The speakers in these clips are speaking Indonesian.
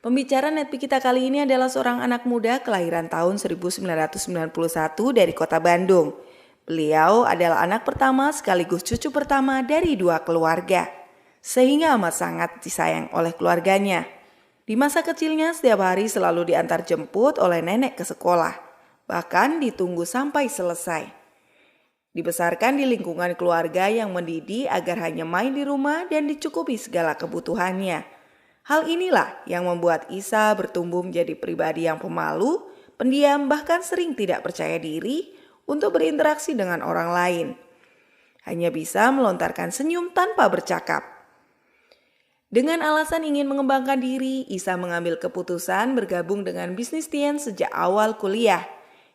Pembicara Netpi kita kali ini adalah seorang anak muda kelahiran tahun 1991 dari kota Bandung. Beliau adalah anak pertama sekaligus cucu pertama dari dua keluarga, sehingga amat sangat disayang oleh keluarganya. Di masa kecilnya setiap hari selalu diantar jemput oleh nenek ke sekolah, bahkan ditunggu sampai selesai. Dibesarkan di lingkungan keluarga yang mendidik agar hanya main di rumah dan dicukupi segala kebutuhannya. Hal inilah yang membuat Isa bertumbuh menjadi pribadi yang pemalu, pendiam, bahkan sering tidak percaya diri untuk berinteraksi dengan orang lain. Hanya bisa melontarkan senyum tanpa bercakap. Dengan alasan ingin mengembangkan diri, Isa mengambil keputusan bergabung dengan bisnis Tien sejak awal kuliah.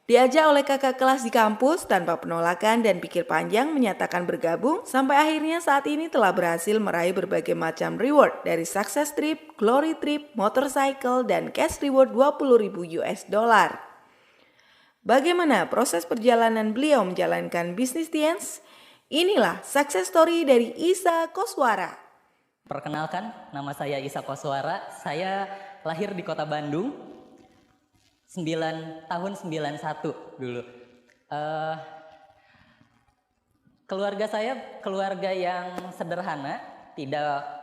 Diajak oleh kakak kelas di kampus tanpa penolakan dan pikir panjang menyatakan bergabung sampai akhirnya saat ini telah berhasil meraih berbagai macam reward dari success trip, glory trip, motorcycle, dan cash reward 20.000 US dollar. Bagaimana proses perjalanan beliau menjalankan bisnis Tiens? Inilah success story dari Isa Koswara. Perkenalkan, nama saya Isa Koswara. Saya lahir di kota Bandung. tahun 91 dulu. Keluarga saya keluarga yang sederhana, tidak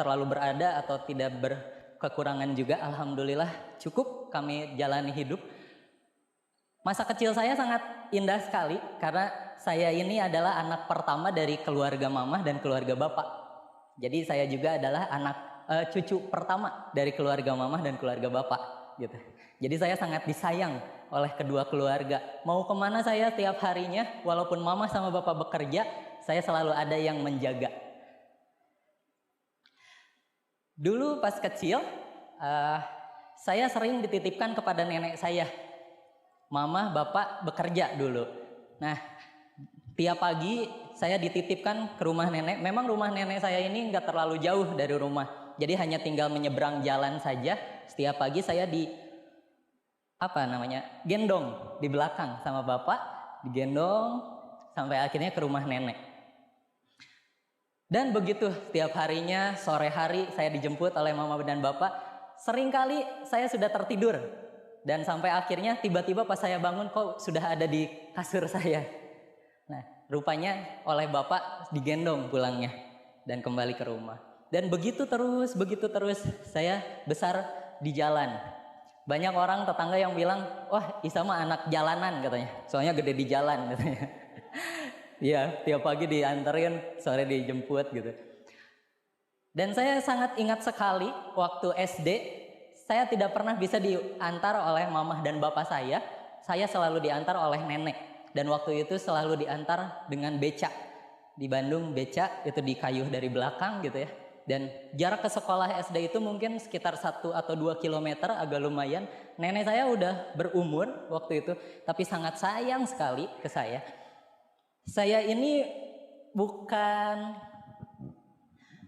terlalu berada atau tidak berkekurangan juga. Alhamdulillah cukup kami jalani hidup. Masa kecil saya sangat indah sekali karena saya ini adalah anak pertama dari keluarga mamah dan keluarga bapak. Jadi saya juga adalah cucu pertama dari keluarga mamah dan keluarga bapak gitu. Jadi saya sangat disayang oleh kedua keluarga. Mau kemana saya tiap harinya, walaupun mama sama bapak bekerja, saya selalu ada yang menjaga. Dulu pas kecil, saya sering dititipkan kepada nenek saya. Mama, bapak bekerja dulu. Nah, tiap pagi saya dititipkan ke rumah nenek. Memang rumah nenek saya ini nggak terlalu jauh dari rumah. Jadi hanya tinggal menyeberang jalan saja. Setiap pagi saya gendong di belakang sama bapak, digendong sampai akhirnya ke rumah nenek. Dan begitu setiap harinya sore hari saya dijemput oleh mama dan bapak. Seringkali saya sudah tertidur dan sampai akhirnya tiba-tiba pas saya bangun kok sudah ada di kasur saya. Nah, rupanya oleh bapak digendong pulangnya dan kembali ke rumah. Dan begitu terus saya besar di jalan. Banyak orang tetangga yang bilang, wah Isa mah anak jalanan katanya, soalnya gede di jalan katanya. Ya, tiap pagi dianterin, sore dijemput gitu. Dan saya sangat ingat sekali waktu SD, saya tidak pernah bisa diantar oleh mamah dan bapak saya selalu diantar oleh nenek. Dan waktu itu selalu diantar dengan beca. Di Bandung beca itu dikayuh dari belakang gitu ya. Dan jarak ke sekolah SD itu mungkin sekitar 1 atau 2 kilometer, agak lumayan. Nenek saya udah berumur waktu itu, tapi sangat sayang sekali ke saya. Saya ini bukan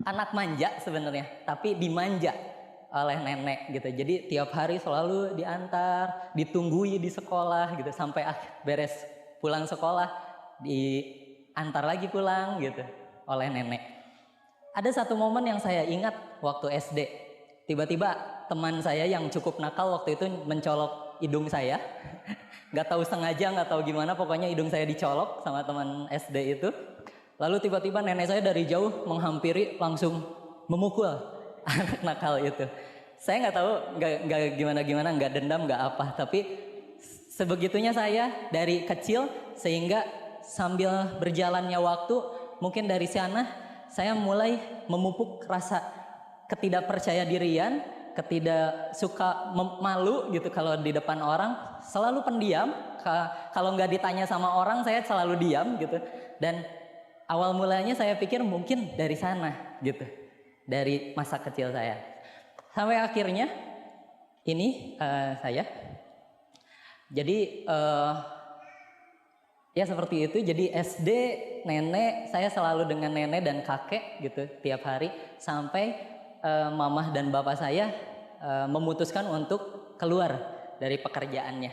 anak manja sebenarnya, tapi dimanja oleh nenek gitu. Jadi tiap hari selalu diantar, ditunggui di sekolah gitu, sampai beres pulang sekolah diantar lagi pulang gitu oleh nenek. Ada satu momen yang saya ingat waktu SD. Tiba-tiba teman saya yang cukup nakal waktu itu mencolok hidung saya. Gak tahu sengaja, gak tahu gimana, pokoknya hidung saya dicolok sama teman SD itu. Lalu tiba-tiba nenek saya dari jauh menghampiri, langsung memukul anak nakal itu. Saya gak tahu, gak gimana-gimana, gak dendam, gak apa. Tapi sebegitunya saya dari kecil, sehingga sambil berjalannya waktu, mungkin dari sana saya mulai memupuk rasa ketidakpercaya dirian, malu gitu kalau di depan orang, selalu pendiam. Kalau nggak ditanya sama orang, saya selalu diam gitu. Dan awal mulanya saya pikir mungkin dari sana gitu, dari masa kecil saya. Sampai akhirnya ini saya. Jadi ya seperti itu. Jadi SD, nenek, saya selalu dengan nenek dan kakek gitu tiap hari sampai mamah dan bapak saya memutuskan untuk keluar dari pekerjaannya.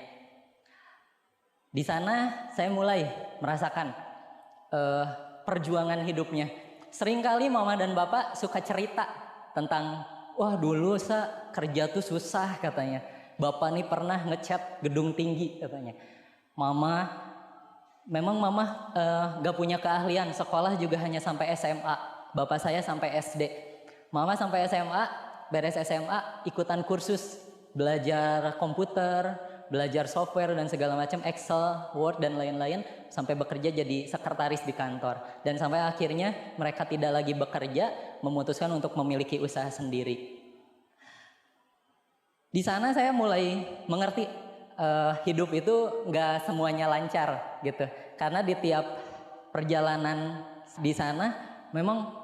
Di sana saya mulai merasakan perjuangan hidupnya. Seringkali mama dan bapak suka cerita tentang, wah dulu kerja tuh susah katanya. Bapak nih pernah ngecat gedung tinggi katanya. Memang mama gak punya keahlian, sekolah juga hanya sampai SMA. Bapak saya sampai SD. Mama sampai SMA, beres SMA ikutan kursus, belajar komputer, belajar software dan segala macam, Excel, Word dan lain-lain, sampai bekerja jadi sekretaris di kantor. Dan sampai akhirnya mereka tidak lagi bekerja, memutuskan untuk memiliki usaha sendiri. Di sana saya mulai mengerti hidup itu nggak semuanya lancar gitu, karena di tiap perjalanan di sana memang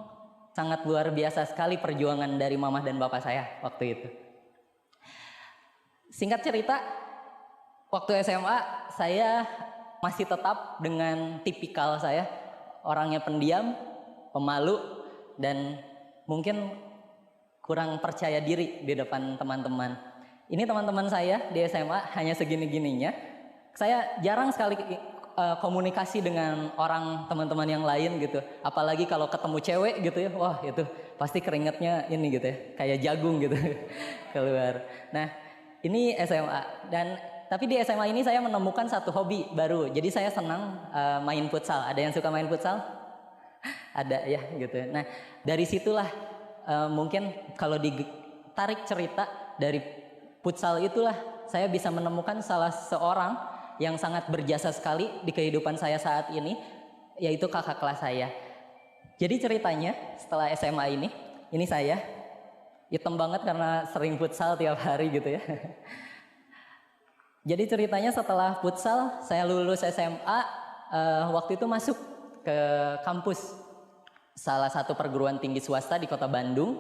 sangat luar biasa sekali perjuangan dari mama dan bapak saya waktu itu. Singkat cerita, waktu SMA saya masih tetap dengan tipikal saya, orangnya pendiam, pemalu, dan mungkin kurang percaya diri di depan teman-teman. Ini teman-teman saya di SMA hanya segini-gininya. Saya jarang sekali komunikasi dengan orang teman-teman yang lain gitu. Apalagi kalau ketemu cewek gitu ya, wah itu pasti keringetnya ini gitu ya, kayak jagung gitu keluar. Nah ini SMA, tapi di SMA ini saya menemukan satu hobi baru. Jadi saya senang main futsal. Ada yang suka main futsal? Ada ya gitu. Nah dari situlah mungkin kalau ditarik cerita dari futsal itulah saya bisa menemukan salah seorang yang sangat berjasa sekali di kehidupan saya saat ini, yaitu kakak kelas saya. Jadi ceritanya setelah SMA ini saya hitam banget karena sering futsal tiap hari gitu ya. Jadi ceritanya setelah futsal saya lulus SMA, waktu itu masuk ke kampus salah satu perguruan tinggi swasta di kota Bandung.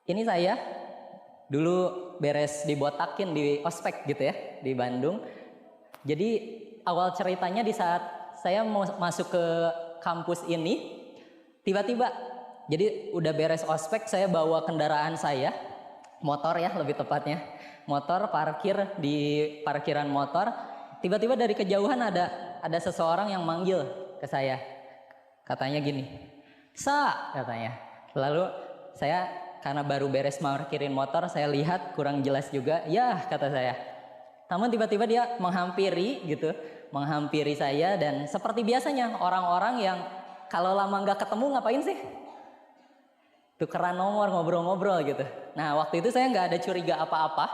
Ini saya dulu beres dibotakin di ospek gitu ya di Bandung. Jadi awal ceritanya di saat saya mau masuk ke kampus ini, tiba-tiba jadi udah beres ospek, saya bawa kendaraan saya, motor ya lebih tepatnya, motor parkir di parkiran motor. Tiba-tiba dari kejauhan ada seseorang yang manggil ke saya, katanya gini, "Sa," katanya. Lalu saya karena baru beres parkirin motor, saya lihat kurang jelas juga, ya kata saya. Namun tiba-tiba dia menghampiri saya, dan seperti biasanya orang-orang yang kalau lama nggak ketemu ngapain sih? Tukeran nomor, ngobrol-ngobrol gitu. Nah waktu itu saya nggak ada curiga apa-apa,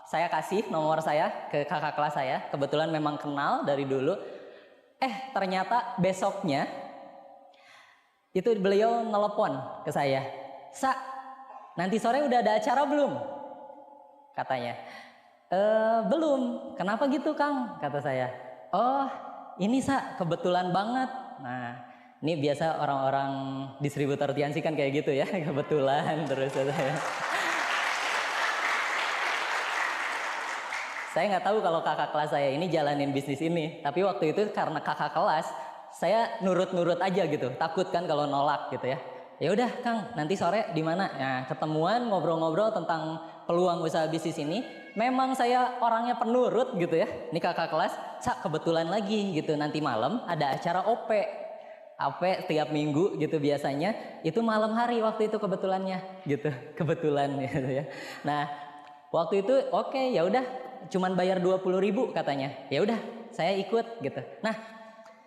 saya kasih nomor saya ke kakak kelas saya, kebetulan memang kenal dari dulu. Ternyata besoknya itu beliau nelpon ke saya, "Sa, nanti sore udah ada acara belum?" katanya. Belum. Kenapa gitu Kang? Kata saya. "Oh ini Sa, kebetulan banget." Nah ini biasa orang-orang distributor Tiansi kan kayak gitu ya, kebetulan terus saya. Saya nggak tahu kalau kakak kelas saya ini jalanin bisnis ini, tapi waktu itu karena kakak kelas, saya nurut-nurut aja gitu, takut kan kalau nolak gitu ya. Ya udah Kang, nanti sore di mana? Nah, ketemuan ngobrol-ngobrol tentang peluang usaha bisnis ini. Memang saya orangnya penurut gitu ya. Ini kakak kelas, Sa, kebetulan lagi gitu, nanti malam ada acara OP tiap minggu gitu biasanya. Itu malam hari waktu itu kebetulannya gitu. Kebetulan gitu ya. Nah, waktu itu oke, ya udah cuman bayar 20.000 katanya. Ya udah, saya ikut gitu. Nah,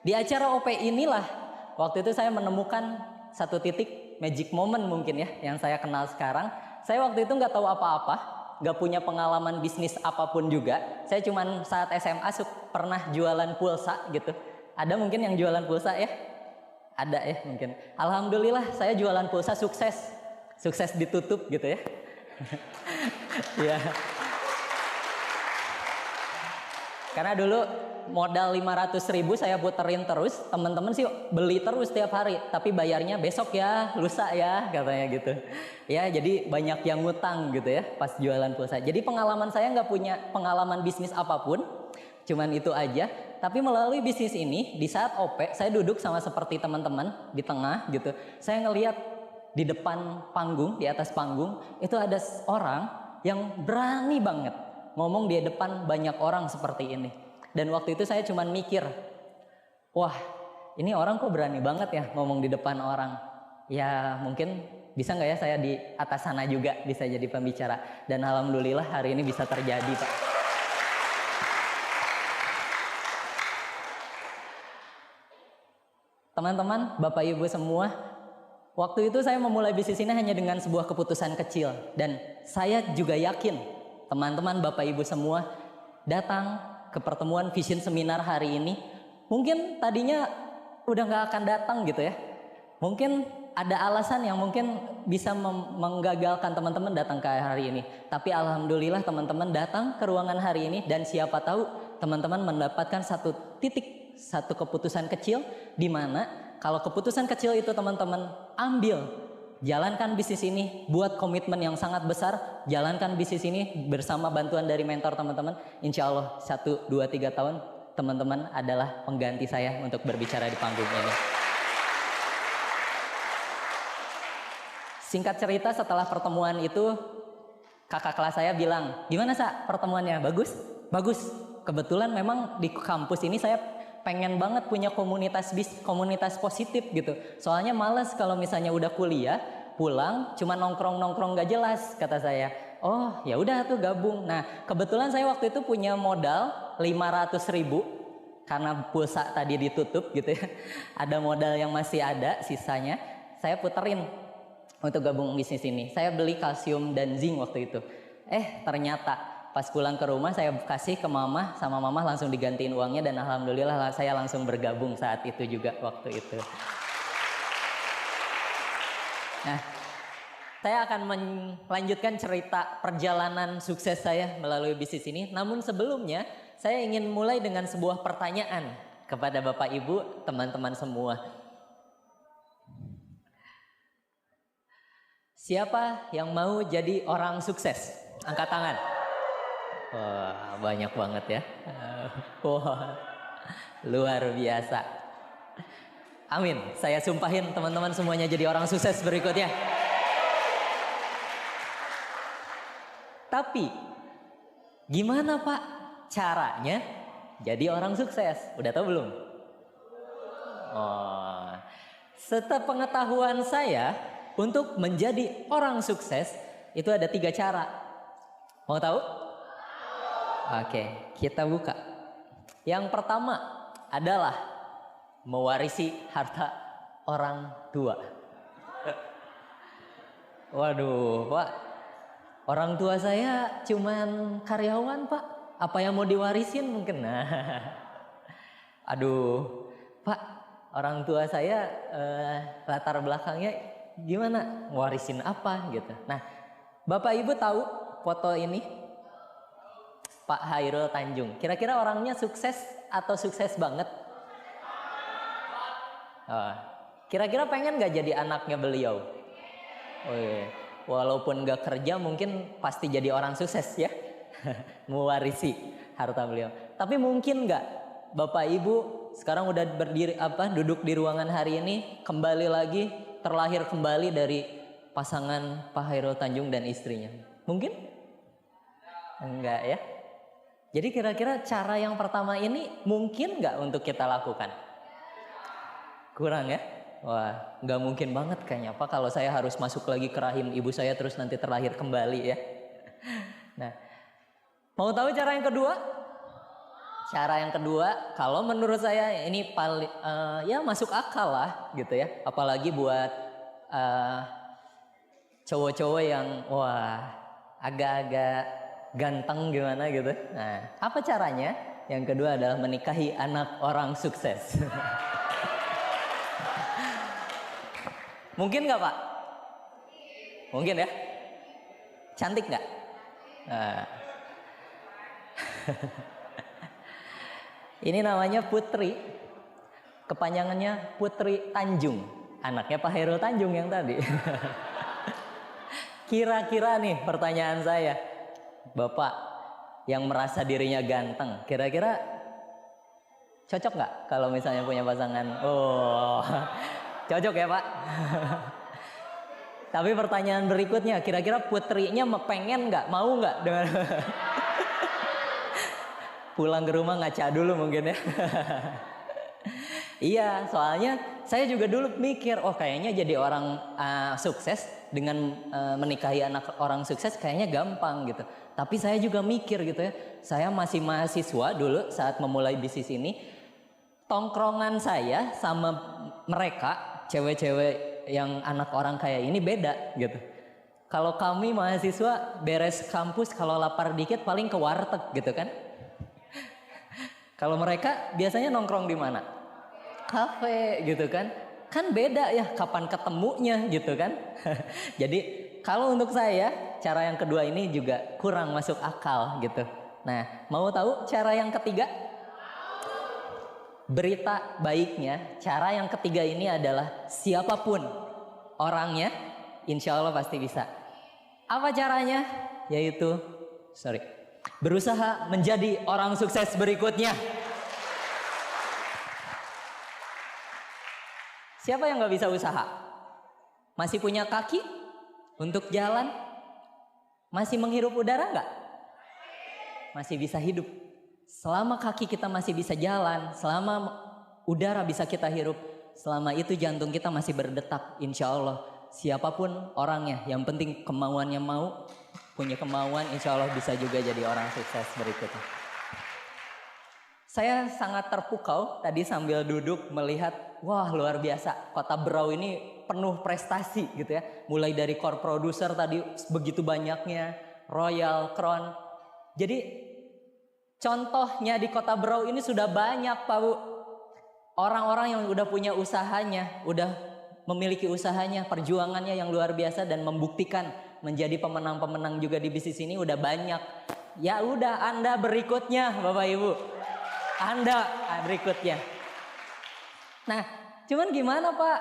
di acara OP inilah waktu itu saya menemukan satu titik magic moment mungkin ya yang saya kenal sekarang. Saya waktu itu nggak tahu apa-apa, nggak punya pengalaman bisnis apapun juga. Saya cuman saat SMA pernah jualan pulsa gitu. Ada mungkin yang jualan pulsa ya? Ada ya mungkin. Alhamdulillah saya jualan pulsa sukses ditutup gitu ya. Ya. Karena dulu modal 500.000 saya puterin terus, teman-teman sih beli terus tiap hari, tapi bayarnya besok ya, lusa ya, katanya gitu. Ya jadi banyak yang ngutang gitu ya pas jualan pulsa. Jadi pengalaman saya nggak punya pengalaman bisnis apapun, cuman itu aja. Tapi melalui bisnis ini, di saat OP, saya duduk sama seperti teman-teman di tengah gitu. Saya ngelihat di depan panggung, di atas panggung, itu ada orang yang berani banget ngomong di depan banyak orang seperti ini. Dan waktu itu saya cuman mikir, wah ini orang kok berani banget ya ngomong di depan orang. Ya mungkin Bisa nggak ya saya di atas sana juga bisa jadi pembicara? Dan alhamdulillah hari ini bisa terjadi, Pak. Teman-teman, Bapak Ibu semua, waktu itu saya memulai bisnis ini hanya dengan sebuah keputusan kecil. Dan saya juga yakin teman-teman Bapak Ibu semua datang ke pertemuan Vision Seminar hari ini, mungkin tadinya udah nggak akan datang gitu ya. Mungkin ada alasan yang mungkin bisa menggagalkan teman-teman datang ke hari ini. Tapi alhamdulillah teman-teman datang ke ruangan hari ini, dan siapa tahu teman-teman mendapatkan satu keputusan kecil, di mana kalau keputusan kecil itu teman-teman ambil, jalankan bisnis ini, buat komitmen yang sangat besar, jalankan bisnis ini bersama bantuan dari mentor teman-teman. Insya Allah 1, 2, 3 tahun teman-teman adalah pengganti saya untuk berbicara di panggung ini. Singkat cerita, setelah pertemuan itu kakak kelas saya bilang, gimana Sa pertemuannya? Bagus? Bagus. Kebetulan memang di kampus ini saya pengen banget punya komunitas positif gitu. Soalnya males kalau misalnya udah kuliah, pulang cuma nongkrong-nongkrong gak jelas, kata saya. Oh ya udah tuh gabung. Nah kebetulan saya waktu itu punya modal 500.000 karena pulsa tadi ditutup gitu ya. Ada modal yang masih ada sisanya, saya puterin untuk gabung bisnis ini. Saya beli kalsium dan zinc waktu itu. Ternyata pas pulang ke rumah saya kasih ke mama, sama mama langsung digantiin uangnya, dan alhamdulillah saya langsung bergabung saat itu juga waktu itu. Nah, saya akan melanjutkan cerita perjalanan sukses saya melalui bisnis ini. Namun sebelumnya saya ingin mulai dengan sebuah pertanyaan kepada Bapak Ibu, teman-teman semua. Siapa yang mau jadi orang sukses? Angkat tangan. Wah, banyak banget ya. Wah, luar biasa. Amin. Saya sumpahin teman-teman semuanya jadi orang sukses berikutnya. Tapi, gimana Pak caranya jadi orang sukses? Udah tahu belum? Oh, sepengetahuan saya, untuk menjadi orang sukses itu ada 3 cara. Mau tahu? Oke, kita buka. Yang pertama adalah mewarisi harta orang tua. Waduh, Pak. Orang tua saya cuman karyawan, Pak. Apa yang mau diwarisin mungkin? Nah. Aduh, Pak. Orang tua saya latar belakangnya gimana? Warisin apa gitu. Nah, Bapak Ibu tahu foto ini? Pak Hairul Tanjung. Kira-kira orangnya sukses atau sukses banget? Kira-kira pengen gak jadi anaknya beliau? Oh, iya. Walaupun gak kerja mungkin pasti jadi orang sukses ya. Mewarisi harta beliau. Tapi mungkin gak Bapak Ibu sekarang udah duduk di ruangan hari ini, kembali lagi, terlahir kembali dari pasangan Pak Hairul Tanjung dan istrinya? Mungkin? Enggak ya? Jadi kira-kira cara yang pertama ini mungkin nggak untuk kita lakukan? Kurang ya? Wah, nggak mungkin banget kayaknya Pak kalau saya harus masuk lagi ke rahim ibu saya terus nanti terlahir kembali ya. Nah, mau tahu cara yang kedua? Cara yang kedua, kalau menurut saya ini paling ya masuk akal lah gitu ya. Apalagi buat cowok-cowok yang wah agak-agak ganteng gimana gitu. Nah, apa caranya? Yang kedua adalah menikahi anak orang sukses. Mungkin nggak Pak? Mungkin ya? Cantik nggak? Nah. Ini namanya Putri. Kepanjangannya Putri Tanjung. Anaknya Pak Hairul Tanjung yang tadi. Kira-kira nih pertanyaan saya. Bapak yang merasa dirinya ganteng, kira-kira cocok nggak kalau misalnya punya pasangan? Oh, cocok ya Pak? Tapi pertanyaan berikutnya, kira-kira putrinya pengen nggak, mau nggak dengan pulang ke rumah ngaca dulu mungkin ya? Iya, soalnya saya juga dulu mikir, oh kayaknya jadi orang sukses dengan menikahi anak orang sukses kayaknya gampang gitu. Tapi saya juga mikir gitu ya, saya masih mahasiswa dulu saat memulai bisnis ini, tongkrongan saya sama mereka cewek-cewek yang anak orang kaya ini beda gitu. Kalau kami mahasiswa beres kampus kalau lapar dikit paling ke warteg gitu kan. Kalau mereka biasanya nongkrong di mana? Kafe gitu kan. Kan beda ya kapan ketemunya gitu kan. Jadi kalau untuk saya cara yang kedua ini juga kurang masuk akal gitu. Nah, mau tahu cara yang ketiga? Berita baiknya, cara yang ketiga ini adalah siapapun orangnya, insya Allah pasti bisa. Apa caranya? Yaitu, berusaha menjadi orang sukses berikutnya. Siapa yang gak bisa usaha? Masih punya kaki untuk jalan? Masih menghirup udara gak? Masih bisa hidup. Selama kaki kita masih bisa jalan, selama udara bisa kita hirup, selama itu jantung kita masih berdetak, insya Allah. Siapapun orangnya, yang penting kemauannya mau, punya kemauan, insya Allah bisa juga jadi orang sukses berikutnya. Saya sangat terpukau tadi sambil duduk melihat, wah luar biasa, Kota Berau ini penuh prestasi gitu ya. Mulai dari core producer tadi begitu banyaknya, Royal, Crown. Jadi contohnya di Kota Berau ini sudah banyak Pak Bu. Orang-orang yang udah punya usahanya, udah memiliki usahanya, perjuangannya yang luar biasa dan membuktikan menjadi pemenang-pemenang juga di bisnis ini udah banyak. Ya udah Anda berikutnya Bapak Ibu. Anda berikutnya. Nah, cuman gimana Pak?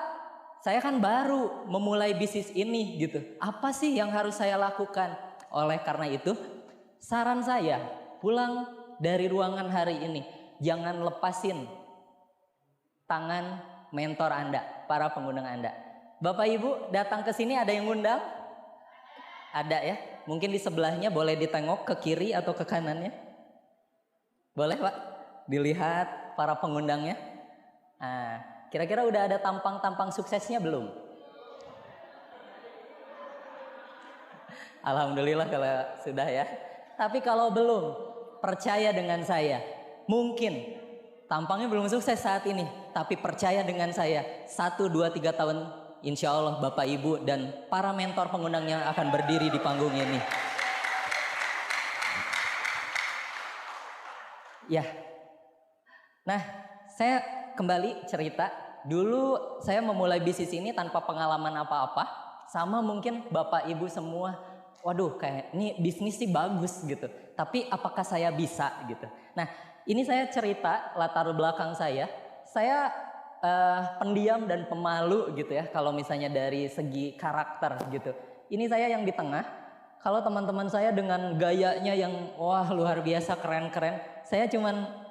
Saya kan baru memulai bisnis ini gitu. Apa sih yang harus saya lakukan? Oleh karena itu, saran saya pulang dari ruangan hari ini, jangan lepasin tangan mentor Anda, para pengundang Anda. Bapak Ibu datang ke sini ada yang ngundang? Ada ya? Mungkin di sebelahnya boleh ditengok ke kiri atau ke kanannya? Boleh Pak? Dilihat para pengundangnya. Nah, kira-kira udah ada tampang-tampang suksesnya belum? Alhamdulillah kalau sudah ya. Tapi kalau belum, percaya dengan saya, mungkin tampangnya belum sukses saat ini, tapi percaya dengan saya, 1, 2, 3 tahun insya Allah Bapak Ibu dan para mentor pengundangnya akan berdiri di panggung ini. Ya, nah saya kembali cerita, dulu saya memulai bisnis ini tanpa pengalaman apa-apa, sama mungkin Bapak Ibu semua, waduh kayak ini bisnis sih bagus gitu, tapi apakah saya bisa gitu. Nah, ini saya cerita latar belakang saya pendiam dan pemalu gitu ya kalau misalnya dari segi karakter gitu. Ini saya yang di tengah, kalau teman-teman saya dengan gayanya yang wah luar biasa keren-keren, saya cuman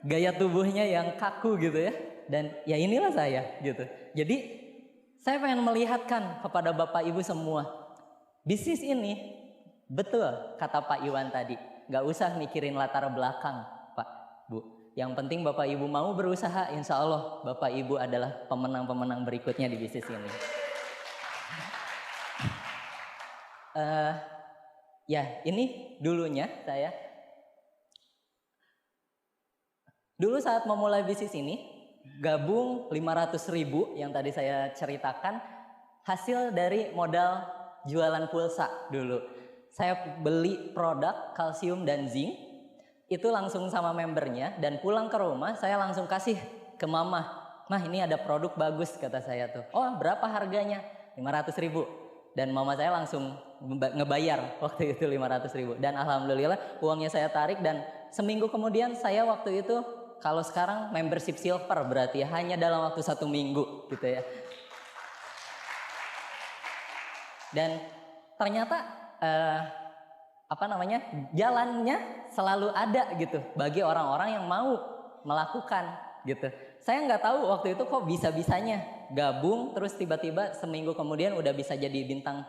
gaya tubuhnya yang kaku gitu ya. Dan ya inilah saya gitu. Jadi saya pengen melihatkan kepada Bapak Ibu semua, bisnis ini betul kata Pak Iwan tadi, gak usah mikirin latar belakang Pak Bu. Yang penting Bapak Ibu mau berusaha, insya Allah Bapak Ibu adalah pemenang-pemenang berikutnya di bisnis ini. Ya ini dulunya saya. Dulu saat memulai bisnis ini, gabung 500.000 yang tadi saya ceritakan, hasil dari modal jualan pulsa dulu. Saya beli produk kalsium dan zinc, itu langsung sama membernya, dan pulang ke rumah saya langsung kasih ke mama. Mah ini ada produk bagus kata saya tuh. Oh berapa harganya? 500.000. Dan mama saya langsung ngebayar waktu itu 500.000. Dan alhamdulillah uangnya saya tarik dan seminggu kemudian saya waktu itu, kalau sekarang membership silver berarti ya, hanya dalam waktu 1 minggu gitu ya. Dan ternyata jalannya selalu ada gitu bagi orang-orang yang mau melakukan gitu. Saya nggak tahu waktu itu kok bisa-bisanya gabung terus tiba-tiba seminggu kemudian udah bisa jadi bintang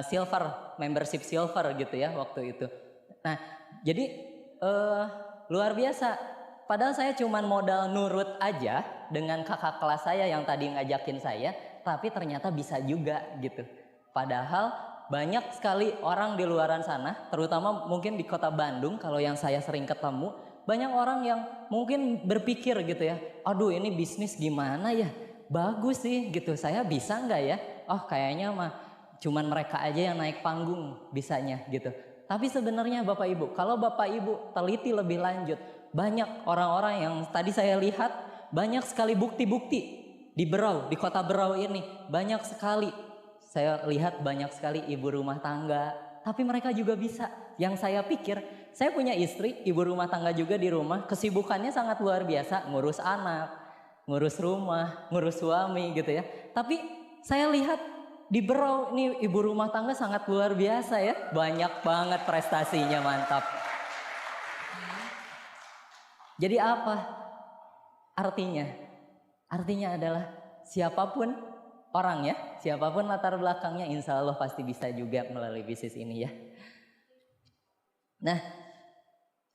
silver, membership silver gitu ya waktu itu. Nah jadi luar biasa. Padahal saya cuman modal nurut aja dengan kakak kelas saya yang tadi ngajakin saya. tapi ternyata bisa juga gitu. Padahal banyak sekali orang di luaran sana, terutama mungkin di kota Bandung kalau yang saya sering ketemu, banyak orang yang mungkin berpikir gitu ya, aduh ini bisnis gimana ya, bagus sih gitu, saya bisa nggak ya? Oh kayaknya mah cuman mereka aja yang naik panggung bisanya gitu. Tapi sebenarnya Bapak Ibu, kalau Bapak Ibu teliti lebih lanjut, banyak orang-orang yang tadi saya lihat, banyak sekali bukti-bukti di Berau, di kota Berau ini, banyak sekali. Saya lihat banyak sekali ibu rumah tangga, tapi mereka juga bisa. Yang saya pikir, saya punya istri, ibu rumah tangga juga di rumah, kesibukannya sangat luar biasa, ngurus anak, ngurus rumah, ngurus suami gitu ya. Tapi saya lihat di Berau ini ibu rumah tangga sangat luar biasa ya, banyak banget prestasinya, mantap. Jadi apa artinya? Artinya adalah siapapun orangnya, siapapun latar belakangnya, insya Allah pasti bisa juga melalui bisnis ini ya. Nah,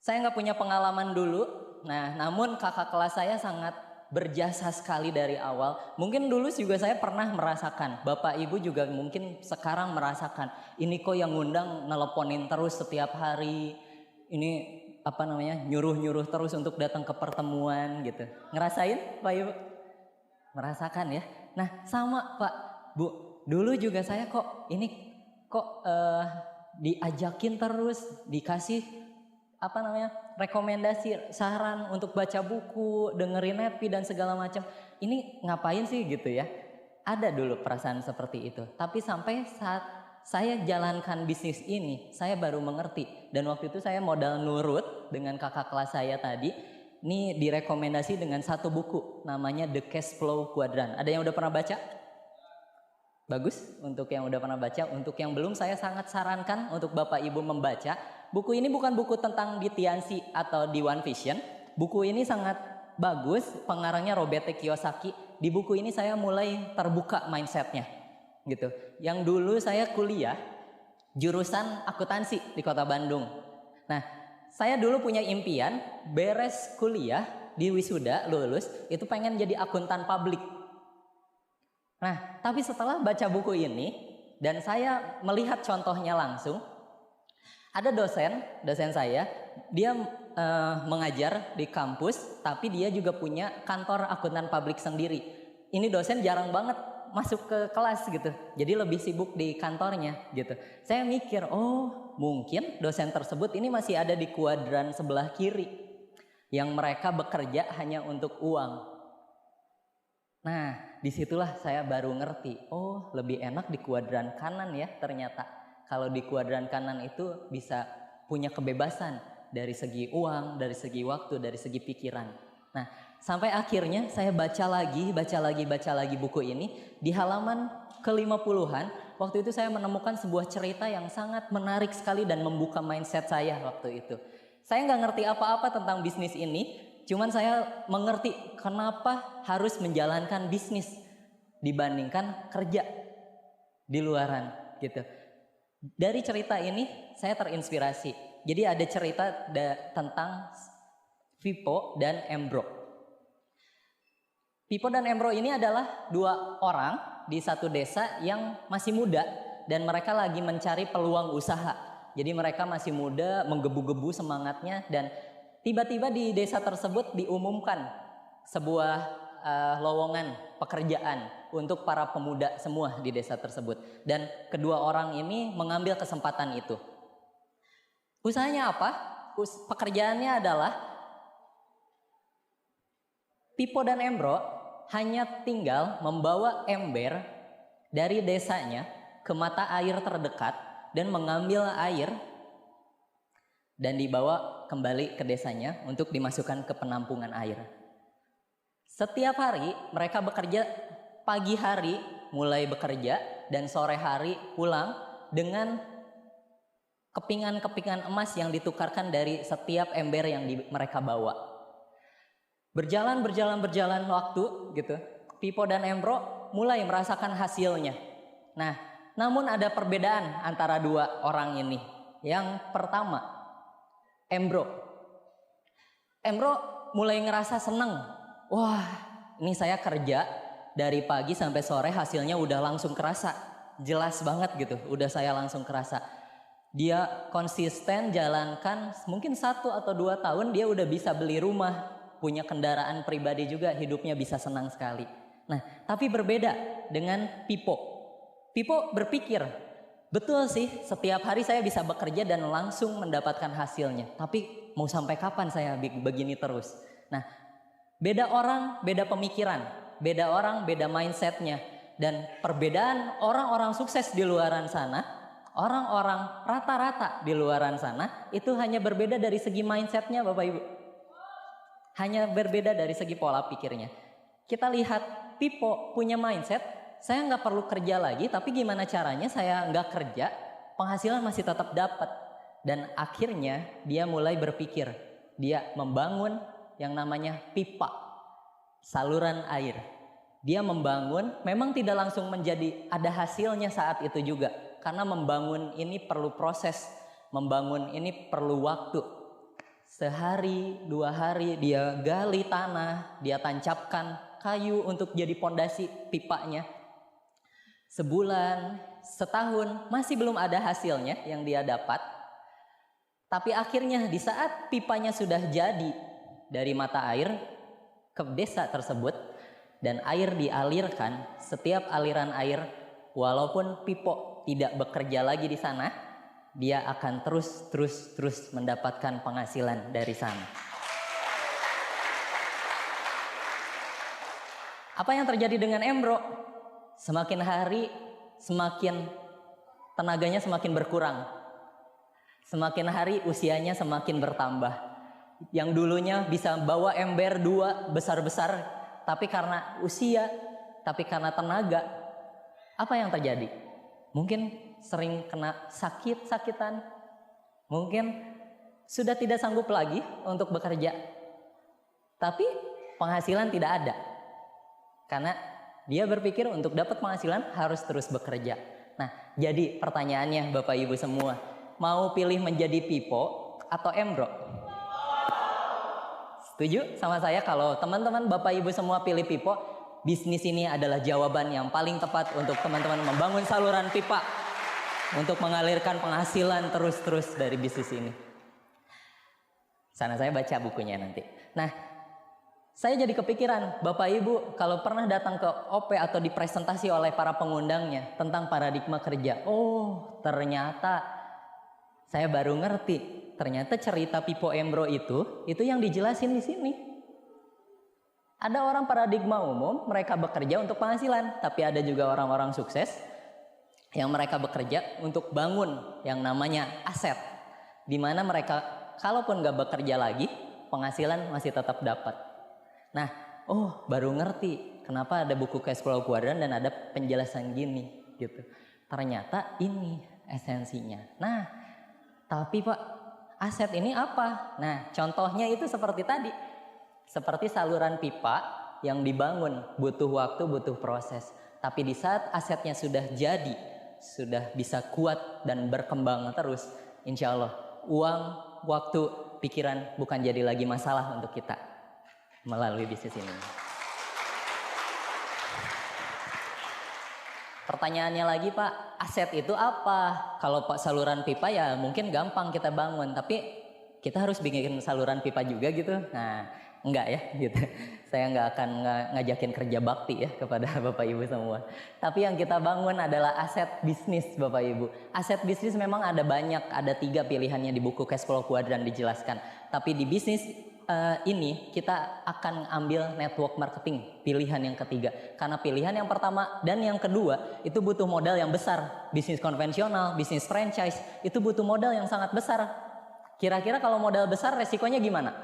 saya nggak punya pengalaman dulu. Nah, namun kakak kelas saya sangat berjasa sekali dari awal. Mungkin dulu juga saya pernah merasakan, Bapak Ibu juga mungkin sekarang merasakan, ini kok yang ngundang nelponin terus setiap hari, ini apa namanya, nyuruh-nyuruh terus untuk datang ke pertemuan gitu. Ngerasain Pak Ibu? Merasakan ya. Nah sama Pak, Bu, dulu juga saya kok diajakin terus, dikasih apa namanya, rekomendasi, saran untuk baca buku, dengerin Nepi dan segala macam. Ini ngapain sih gitu ya? Ada dulu perasaan seperti itu. Tapi sampai saat saya jalankan bisnis ini, saya baru mengerti. Dan waktu itu saya modal nurut dengan kakak kelas saya tadi. Ini direkomendasi dengan satu buku, namanya The Cash Flow Quadrant. Ada yang udah pernah baca? Bagus untuk yang udah pernah baca. Untuk yang belum, saya sangat sarankan untuk Bapak Ibu membaca. Buku ini bukan buku tentang di Tianxi atau di One Vision. Buku ini sangat bagus, pengarangnya Robert Kiyosaki. Di buku ini saya mulai terbuka mindsetnya gitu. Yang dulu saya kuliah jurusan akuntansi di kota Bandung. Nah, saya dulu punya impian beres kuliah di wisuda lulus itu pengen jadi akuntan publik. Nah, tapi setelah baca buku ini dan saya melihat contohnya langsung, ada dosen saya, dia mengajar di kampus, tapi dia juga punya kantor akuntan publik sendiri. Ini dosen jarang banget masuk ke kelas gitu, jadi lebih sibuk di kantornya gitu. Saya mikir, oh mungkin dosen tersebut ini masih ada di kuadran sebelah kiri, yang mereka bekerja hanya untuk uang. Nah, disitulah saya baru ngerti, oh lebih enak di kuadran kanan ya ternyata. Kalau di kuadran kanan itu bisa punya kebebasan dari segi uang, dari segi waktu, dari segi pikiran. Nah, sampai akhirnya saya baca lagi buku ini. Di halaman ke-50-an, waktu itu saya menemukan sebuah cerita yang sangat menarik sekali dan membuka mindset saya waktu itu. Saya nggak ngerti apa-apa tentang bisnis ini, cuman saya mengerti kenapa harus menjalankan bisnis dibandingkan kerja di luaran gitu. Dari cerita ini saya terinspirasi. Jadi ada cerita tentang Pippo dan Embro. Pippo dan Embro ini adalah dua orang di satu desa yang masih muda dan mereka lagi mencari peluang usaha. Jadi mereka masih muda, menggebu-gebu semangatnya, dan tiba-tiba di desa tersebut diumumkan sebuah lowongan pekerjaan untuk para pemuda semua di desa tersebut. Dan kedua orang ini mengambil kesempatan itu. Usahanya apa? Pekerjaannya adalah Pippo dan Embro hanya tinggal membawa ember dari desanya ke mata air terdekat dan mengambil air dan dibawa kembali ke desanya untuk dimasukkan ke penampungan air. Setiap hari mereka bekerja, pagi hari mulai bekerja dan sore hari pulang dengan kepingan-kepingan emas yang ditukarkan dari setiap ember yang mereka bawa. Berjalan waktu gitu. Pippo dan Embro mulai merasakan hasilnya. Nah, namun ada perbedaan antara dua orang ini. Yang pertama, Embro mulai ngerasa seneng. Wah, ini saya kerja dari pagi sampai sore hasilnya udah langsung kerasa. Jelas banget gitu, udah saya langsung kerasa. Dia konsisten jalankan mungkin 1 atau 2 tahun dia udah bisa beli rumah, punya kendaraan pribadi juga, hidupnya bisa senang sekali. Nah, tapi berbeda dengan Pipo. Pipo berpikir, betul sih setiap hari saya bisa bekerja dan langsung mendapatkan hasilnya. Tapi mau sampai kapan saya begini terus? Nah, beda orang, beda pemikiran. Beda orang, beda mindsetnya. Dan perbedaan orang-orang sukses di luaran sana, orang-orang rata-rata di luaran sana, itu hanya berbeda dari segi mindsetnya Bapak Ibu. Hanya berbeda dari segi pola pikirnya. Kita lihat Pipo punya mindset, saya nggak perlu kerja lagi, tapi gimana caranya saya nggak kerja, penghasilan masih tetap dapat. Dan akhirnya dia mulai berpikir, dia membangun yang namanya pipa, saluran air. Dia membangun, memang tidak langsung menjadi ada hasilnya saat itu juga. Karena membangun ini perlu proses, membangun ini perlu waktu. Sehari, 2 hari dia gali tanah, dia tancapkan kayu untuk jadi pondasi pipanya. Sebulan, setahun, masih belum ada hasilnya yang dia dapat. Tapi akhirnya di saat pipanya sudah jadi dari mata air ke desa tersebut dan air dialirkan, setiap aliran air walaupun Pipo tidak bekerja lagi di sana, dia akan terus mendapatkan penghasilan dari sana. Apa yang terjadi dengan Embro? Semakin hari semakin tenaganya semakin berkurang. Semakin hari usianya semakin bertambah. Yang dulunya bisa bawa ember 2 besar-besar, tapi karena usia, tapi karena tenaga, apa yang terjadi? Mungkin sering kena sakitan, mungkin sudah tidak sanggup lagi untuk bekerja, tapi penghasilan tidak ada. Karena dia berpikir untuk dapat penghasilan harus terus bekerja. Nah, jadi pertanyaannya Bapak Ibu semua, mau pilih menjadi Pipo atau Embro? Setuju sama saya kalau teman-teman Bapak Ibu semua pilih Pipo, bisnis ini adalah jawaban yang paling tepat untuk teman-teman membangun saluran pipa untuk mengalirkan penghasilan terus-terus dari bisnis ini. Sana saya baca bukunya nanti. Nah, saya jadi kepikiran, Bapak Ibu kalau pernah datang ke OP atau dipresentasi oleh para pengundangnya tentang paradigma kerja. Oh, ternyata saya baru ngerti. Ternyata cerita Pipo Embro itu yang dijelasin di sini. Ada orang paradigma umum, mereka bekerja untuk penghasilan. Tapi ada juga orang-orang sukses yang mereka bekerja untuk bangun yang namanya aset. Dimana mereka kalaupun gak bekerja lagi, penghasilan masih tetap dapat. Nah, baru ngerti kenapa ada buku Cash Flow Quadrant dan ada penjelasan gini gitu. Ternyata ini esensinya. Nah, tapi Pak, aset ini apa? Nah, contohnya itu seperti tadi. Seperti saluran pipa yang dibangun, butuh waktu, butuh proses. Tapi di saat asetnya sudah jadi, sudah bisa kuat dan berkembang terus, insya Allah uang, waktu, pikiran bukan jadi lagi masalah untuk kita melalui bisnis ini. Pertanyaannya lagi Pak, aset itu apa? Kalau Pak saluran pipa ya mungkin gampang kita bangun, tapi kita harus bikin saluran pipa juga gitu. Nah, enggak ya gitu. Saya nggak akan ngajakin kerja bakti ya kepada Bapak Ibu semua. Tapi yang kita bangun adalah aset bisnis Bapak Ibu. Aset bisnis memang ada banyak, ada 3 pilihannya di buku Cash Flow Quadrant dijelaskan. Tapi di bisnis ini kita akan ambil network marketing, pilihan yang ketiga. Karena pilihan yang pertama dan yang kedua itu butuh modal yang besar. Bisnis konvensional, bisnis franchise itu butuh modal yang sangat besar. Kira-kira kalau modal besar resikonya gimana?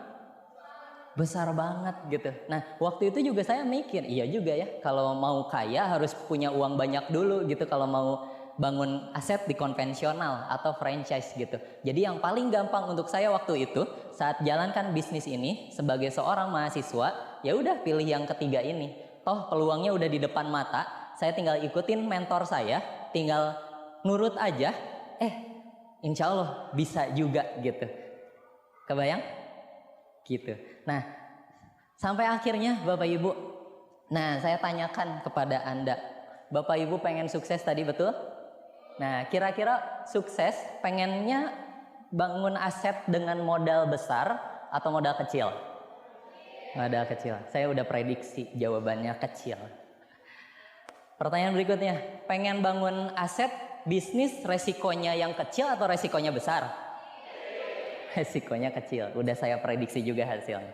Besar banget gitu. Nah, waktu itu juga saya mikir, iya juga ya, kalau mau kaya harus punya uang banyak dulu gitu kalau mau bangun aset di konvensional atau franchise gitu. Jadi yang paling gampang untuk saya waktu itu saat jalankan bisnis ini sebagai seorang mahasiswa, ya udah pilih yang ketiga ini. Toh peluangnya udah di depan mata, saya tinggal ikutin mentor saya, tinggal nurut aja, insya Allah bisa juga gitu. Kebayang? Gitu. Nah, sampai akhirnya Bapak Ibu, Nah, saya tanyakan kepada Anda, Bapak Ibu pengen sukses tadi betul? Nah, kira-kira sukses pengennya bangun aset dengan modal besar atau modal kecil? Modal kecil. Saya udah prediksi jawabannya kecil. Pertanyaan berikutnya, pengen bangun aset bisnis resikonya yang kecil atau resikonya besar? Resikonya kecil. Udah saya prediksi juga hasilnya.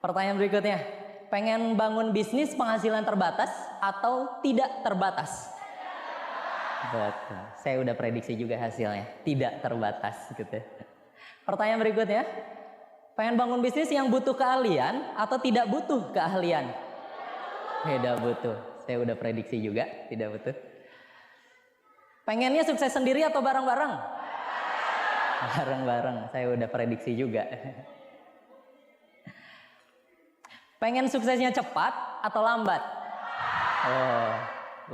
Pertanyaan berikutnya, pengen bangun bisnis penghasilan terbatas atau tidak terbatas? Betul. Saya udah prediksi juga hasilnya, tidak terbatas gitu. Pertanyaan berikutnya, pengen bangun bisnis yang butuh keahlian atau tidak butuh keahlian? Tidak butuh. Saya udah prediksi juga, tidak butuh. Pengennya sukses sendiri atau bareng-bareng? Bareng-bareng. Saya udah prediksi juga. Pengen suksesnya cepat atau lambat? Oh,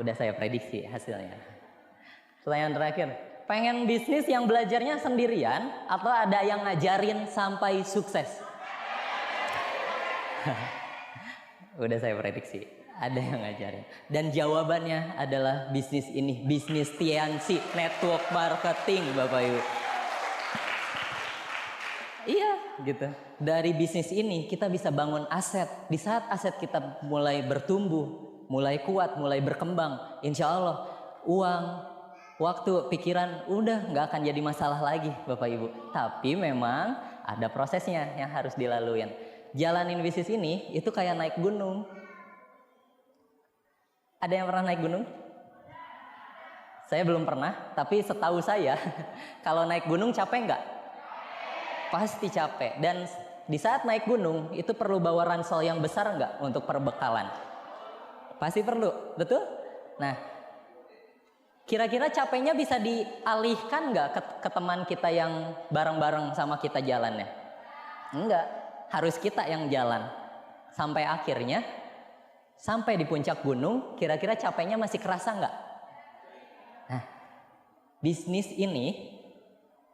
udah saya prediksi hasilnya. Pertanyaan terakhir, pengen bisnis yang belajarnya sendirian atau ada yang ngajarin sampai sukses? Udah saya prediksi, ada yang ngajarin. Dan jawabannya adalah bisnis ini, bisnis Tiansi Network Marketing, Bapak Ibu. Iya, gitu. Dari bisnis ini kita bisa bangun aset. Di saat aset kita mulai bertumbuh, mulai kuat, mulai berkembang, insya Allah uang, waktu, pikiran udah nggak akan jadi masalah lagi, Bapak Ibu. Tapi memang ada prosesnya yang harus dilaluin. Jalanin bisnis ini itu kayak naik gunung. Ada yang pernah naik gunung? Saya belum pernah, tapi setahu saya kalau naik gunung capek nggak? Pasti capek. Dan di saat naik gunung itu perlu bawa ransel yang besar nggak untuk perbekalan? Pasti perlu, betul? Nah, kira-kira capeknya bisa dialihkan nggak ke teman kita yang bareng-bareng sama kita jalannya? Enggak, harus kita yang jalan. Sampai akhirnya, sampai di puncak gunung, kira-kira capeknya masih kerasa nggak? Nah, bisnis ini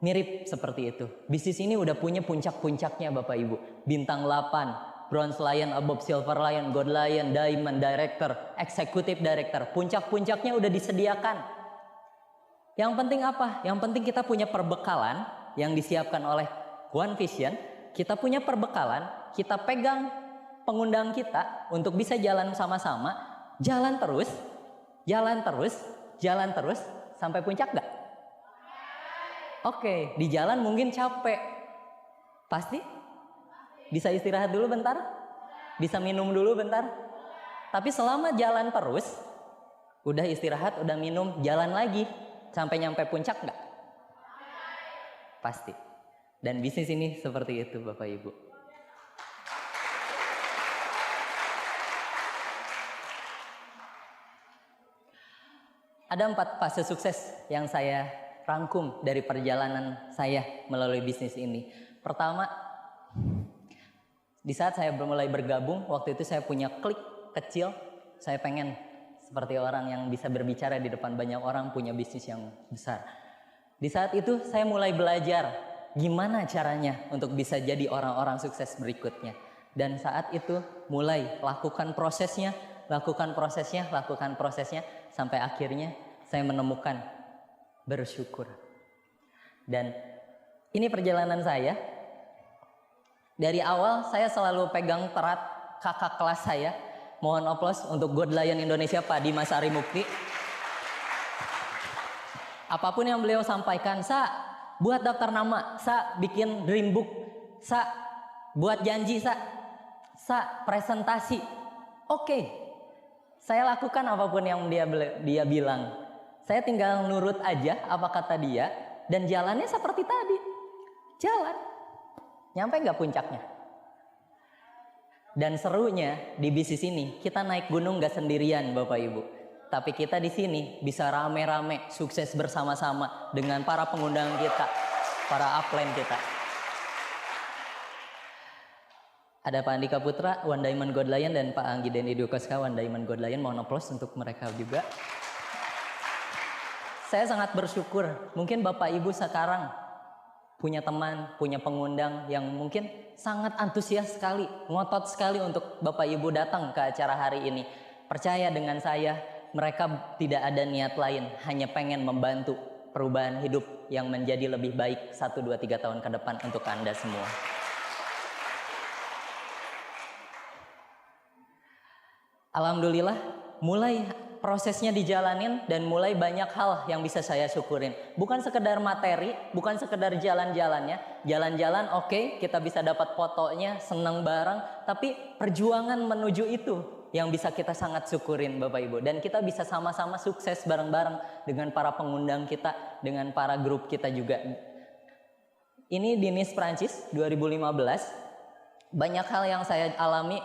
mirip seperti itu. Bisnis ini udah punya puncak-puncaknya Bapak Ibu. Bintang 8, Bronze Lion, Above Silver Lion, Gold Lion, Diamond, Director, Executive Director. Puncak-puncaknya udah disediakan. Yang penting apa? Yang penting kita punya perbekalan yang disiapkan oleh One Vision. Kita punya perbekalan, kita pegang pengundang kita untuk bisa jalan sama-sama. Jalan terus, jalan terus, jalan terus, sampai puncak gak? Oke, di jalan mungkin capek. Pasti? Bisa istirahat dulu bentar? Bisa minum dulu bentar? Tapi selama jalan terus, udah istirahat, udah minum, jalan lagi. Sampai nyampe puncak nggak? Pasti. Dan bisnis ini seperti itu Bapak Ibu. Ada 4 fase sukses yang saya rangkum dari perjalanan saya melalui bisnis ini. Pertama, di saat saya mulai bergabung, waktu itu saya punya klik kecil. Saya pengen seperti orang yang bisa berbicara di depan banyak orang, punya bisnis yang besar. Di saat itu saya mulai belajar gimana caranya untuk bisa jadi orang-orang sukses berikutnya. Dan saat itu mulai lakukan prosesnya, sampai akhirnya saya menemukan bersyukur. Dan ini perjalanan saya. Dari awal saya selalu pegang erat kakak kelas saya. Mohon aplaus untuk God Lion Indonesia Pak Dimas Arimukti. Apapun yang beliau sampaikan, Sa, buat daftar nama, Sa, bikin dream book, Sa, buat janji, Sa, presentasi. Oke. Saya lakukan apapun yang dia bilang. Saya tinggal nurut aja apa kata dia, dan jalannya seperti tadi. Jalan. Nyampe nggak puncaknya? Dan serunya di bisnis ini, kita naik gunung nggak sendirian Bapak Ibu. Tapi kita di sini bisa rame-rame, sukses bersama-sama dengan para pengundang kita, para upline kita. Ada Pak Andika Putra, One Diamond God Lion, dan Pak Anggi Dendi Dukoska, One Diamond God Lion. Mohon aplaus untuk mereka juga. Saya sangat bersyukur, mungkin Bapak Ibu sekarang punya teman, punya pengundang yang mungkin sangat antusias sekali, ngotot sekali untuk Bapak Ibu datang ke acara hari ini. Percaya dengan saya, mereka tidak ada niat lain, hanya pengen membantu perubahan hidup yang menjadi lebih baik 1, 2, 3 tahun ke depan untuk Anda semua. Alhamdulillah, mulai prosesnya dijalanin dan mulai banyak hal yang bisa saya syukurin. Bukan sekedar materi, bukan sekedar jalan-jalannya. Jalan-jalan oke, kita bisa dapat fotonya, senang bareng. Tapi perjuangan menuju itu yang bisa kita sangat syukurin Bapak Ibu. Dan kita bisa sama-sama sukses bareng-bareng dengan para pengundang kita, dengan para grup kita juga. Ini di Nice, Prancis 2015. Banyak hal yang saya alami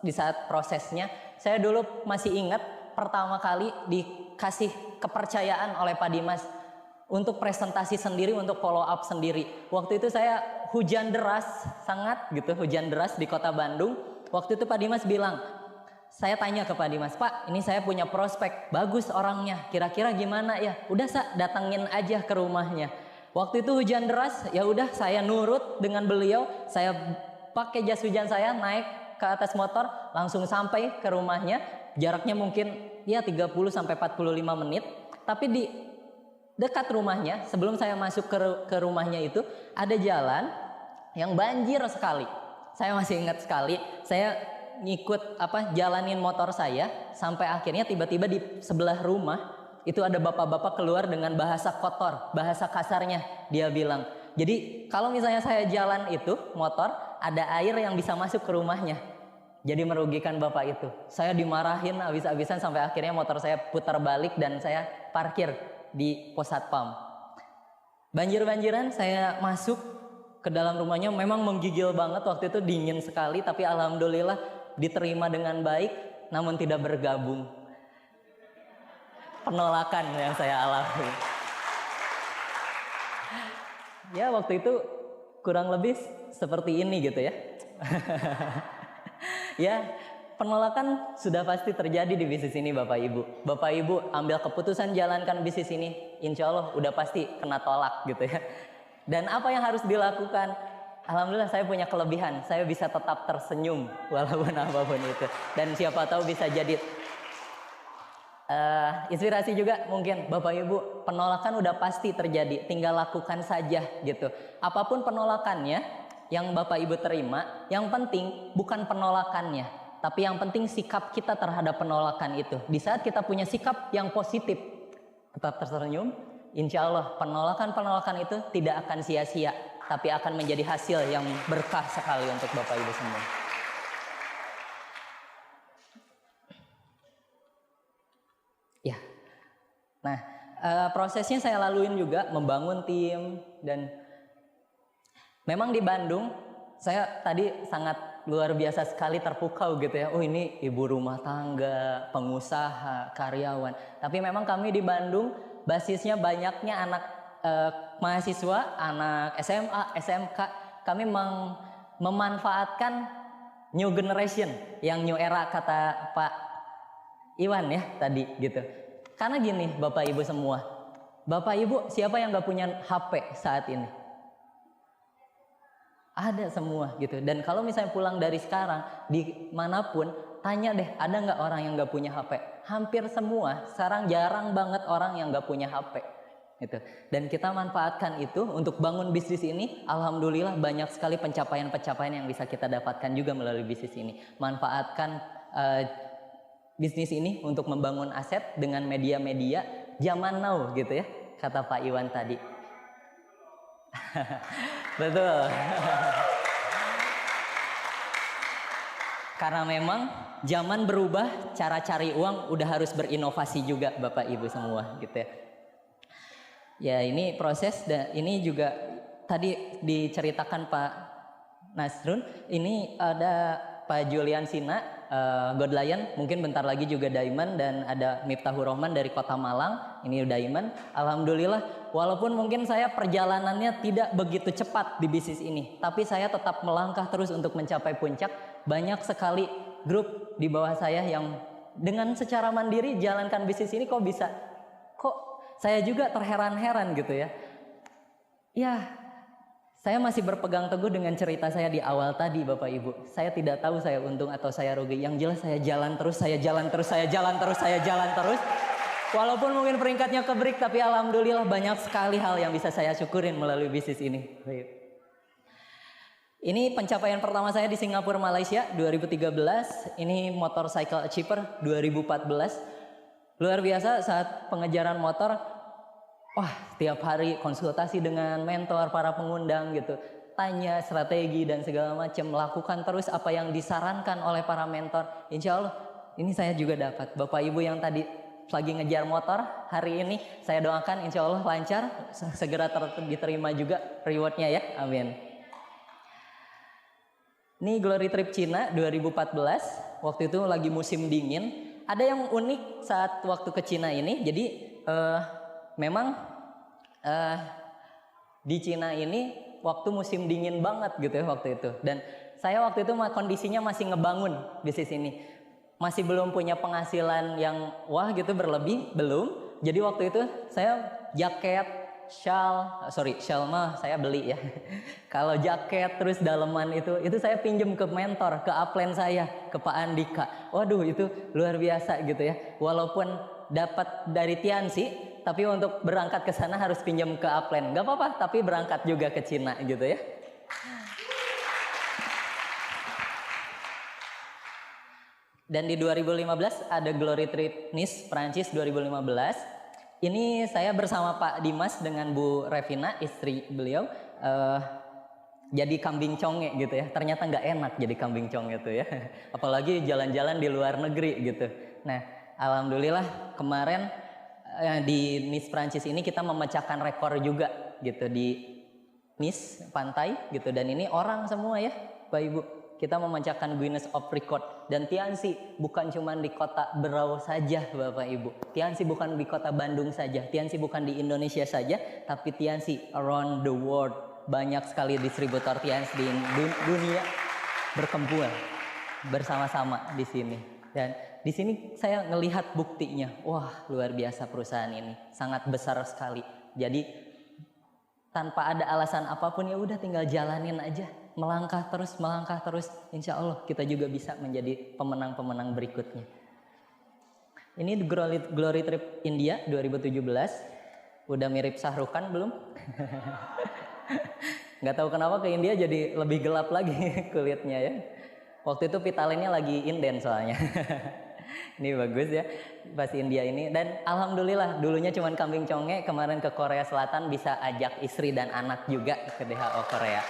di saat prosesnya. Saya dulu masih ingat pertama kali dikasih kepercayaan oleh Pak Dimas untuk presentasi sendiri, untuk follow up sendiri. Waktu itu saya hujan deras, sangat gitu, hujan deras di kota Bandung. Waktu itu Pak Dimas bilang, saya tanya ke Pak Dimas, Pak, ini saya punya prospek, bagus orangnya, kira-kira gimana ya? Udah datangin aja ke rumahnya. Waktu itu hujan deras, ya udah saya nurut dengan beliau, saya pakai jas hujan saya, naik ke atas motor, langsung sampai ke rumahnya. Jaraknya mungkin ya 30 sampai 45 menit. Tapi di dekat rumahnya, sebelum saya masuk ke rumahnya itu, ada jalan yang banjir sekali. Saya masih ingat sekali, saya ngikut jalanin motor saya sampai akhirnya tiba-tiba di sebelah rumah itu ada bapak-bapak keluar dengan bahasa kotor, bahasa kasarnya. Dia bilang, jadi kalau misalnya saya jalan itu motor, ada air yang bisa masuk ke rumahnya. Jadi merugikan bapak itu. Saya dimarahin habis-habisan sampai akhirnya motor saya putar balik dan saya parkir di pos satpam. Banjir-banjiran saya masuk ke dalam rumahnya, memang menggigil banget, waktu itu dingin sekali, tapi alhamdulillah diterima dengan baik, namun tidak bergabung. Penolakan yang saya alami. Ya waktu itu kurang lebih seperti ini gitu ya. Ya, penolakan sudah pasti terjadi di bisnis ini Bapak Ibu. Bapak Ibu ambil keputusan jalankan bisnis ini, insya Allah udah pasti kena tolak gitu ya. Dan apa yang harus dilakukan? Alhamdulillah saya punya kelebihan, saya bisa tetap tersenyum walaupun apapun itu. Dan siapa tahu bisa jadi inspirasi juga mungkin Bapak Ibu. Penolakan udah pasti terjadi, tinggal lakukan saja gitu. Apapun penolakannya yang Bapak Ibu terima, yang penting bukan penolakannya, tapi yang penting sikap kita terhadap penolakan itu. Di saat kita punya sikap yang positif, tetap tersenyum, insya Allah penolakan-penolakan itu tidak akan sia-sia, tapi akan menjadi hasil yang berkah sekali untuk Bapak Ibu semua. Ya, nah prosesnya saya laluin juga, membangun tim. Dan memang di Bandung saya tadi sangat luar biasa sekali terpukau gitu ya. Oh ini ibu rumah tangga, pengusaha, karyawan. Tapi memang kami di Bandung basisnya banyaknya anak mahasiswa, anak SMA, SMK. Kami memanfaatkan new generation, yang new era kata Pak Iwan ya tadi gitu. Karena gini Bapak Ibu semua, Bapak Ibu siapa yang gak punya HP saat ini? Ada semua gitu. Dan kalau misalnya pulang dari sekarang dimanapun, tanya deh ada nggak orang yang nggak punya HP? Hampir semua. Sekarang jarang banget orang yang nggak punya HP gitu. Dan kita manfaatkan itu untuk bangun bisnis ini. Alhamdulillah banyak sekali pencapaian-pencapaian yang bisa kita dapatkan juga melalui bisnis ini. Manfaatkan bisnis ini untuk membangun aset dengan media-media zaman now gitu ya, kata Pak Iwan tadi. Betul. Karena memang zaman berubah, cara cari uang udah harus berinovasi juga Bapak Ibu semua gitu ya. Ya ini proses, dan ini juga tadi diceritakan Pak Nasrun, ini ada Pak Julian Sina, God Lion, mungkin bentar lagi juga Diamond, dan ada Miftahur Rahman dari Kota Malang, ini Diamond. Alhamdulillah, walaupun mungkin saya perjalanannya tidak begitu cepat di bisnis ini, tapi saya tetap melangkah terus untuk mencapai puncak. Banyak sekali grup di bawah saya yang dengan secara mandiri jalankan bisnis ini, kok saya juga terheran-heran gitu ya. Ya, Saya masih berpegang teguh dengan cerita saya di awal tadi, Bapak Ibu. Saya tidak tahu saya untung atau saya rugi. Yang jelas saya jalan terus, saya jalan terus, saya jalan terus, saya jalan terus. Walaupun mungkin peringkatnya ke break, tapi alhamdulillah banyak sekali hal yang bisa saya syukurin melalui bisnis ini. Ini pencapaian pertama saya di Singapura, Malaysia 2013. Ini Motorcycle Achiever 2014. Luar biasa saat pengejaran motor. Wah, tiap hari konsultasi dengan mentor, para pengundang gitu. Tanya strategi dan segala macam. Lakukan terus apa yang disarankan oleh para mentor. Insya Allah ini saya juga dapat. Bapak Ibu yang tadi lagi ngejar motor, hari ini saya doakan insya Allah lancar. Segera diterima juga rewardnya ya. Amin. Ini Glory Trip Cina 2014. Waktu itu lagi musim dingin. Ada yang unik saat waktu ke Cina ini. Jadi memang di Cina ini waktu musim dingin banget gitu ya waktu itu. Dan saya waktu itu kondisinya masih ngebangun bisnis ini. Masih belum punya penghasilan yang wah gitu berlebih, belum. Jadi waktu itu saya jaket, shawl mah saya beli ya. Kalau jaket terus daleman itu saya pinjem ke mentor, ke upline saya, ke Pak Andika. Waduh itu luar biasa gitu ya. Walaupun dapat dari Tiansi, tapi untuk berangkat ke sana harus pinjam ke upline. Gak apa-apa, tapi berangkat juga ke Cina gitu ya. Dan di 2015 ada Glory Trip Nice, Prancis 2015. Ini saya bersama Pak Dimas dengan Bu Revina, istri beliau, jadi kambing conge gitu ya. Ternyata nggak enak jadi kambing conge itu ya. Apalagi jalan-jalan di luar negeri gitu. Nah, alhamdulillah kemarin di Nice Prancis ini kita memecahkan rekor juga gitu di Nice pantai gitu. Dan ini orang semua ya, Bapak Ibu. Kita memecahkan Guinness of Record. Dan Tiansi bukan cuma di kota Berau saja Bapak Ibu. Tiansi bukan di kota Bandung saja. Tiansi bukan di Indonesia saja. Tapi Tiansi around the world. Banyak sekali distributor Tiansi di dunia berkumpul bersama-sama di sini. Dan di sini saya ngelihat buktinya. Wah, luar biasa perusahaan ini. Sangat besar sekali. Jadi tanpa ada alasan apapun ya udah tinggal jalanin aja. Melangkah terus. Insya Allah kita juga bisa menjadi pemenang-pemenang berikutnya. Ini Glory Trip India 2017. Udah mirip Sahrukan belum? Nggak tahu kenapa ke India jadi lebih gelap lagi kulitnya ya. Waktu itu vitalinnya lagi inden soalnya. Ini bagus ya pas India ini. Dan alhamdulillah dulunya cuman kambing conge, kemarin ke Korea Selatan bisa ajak istri dan anak juga ke DHO Korea.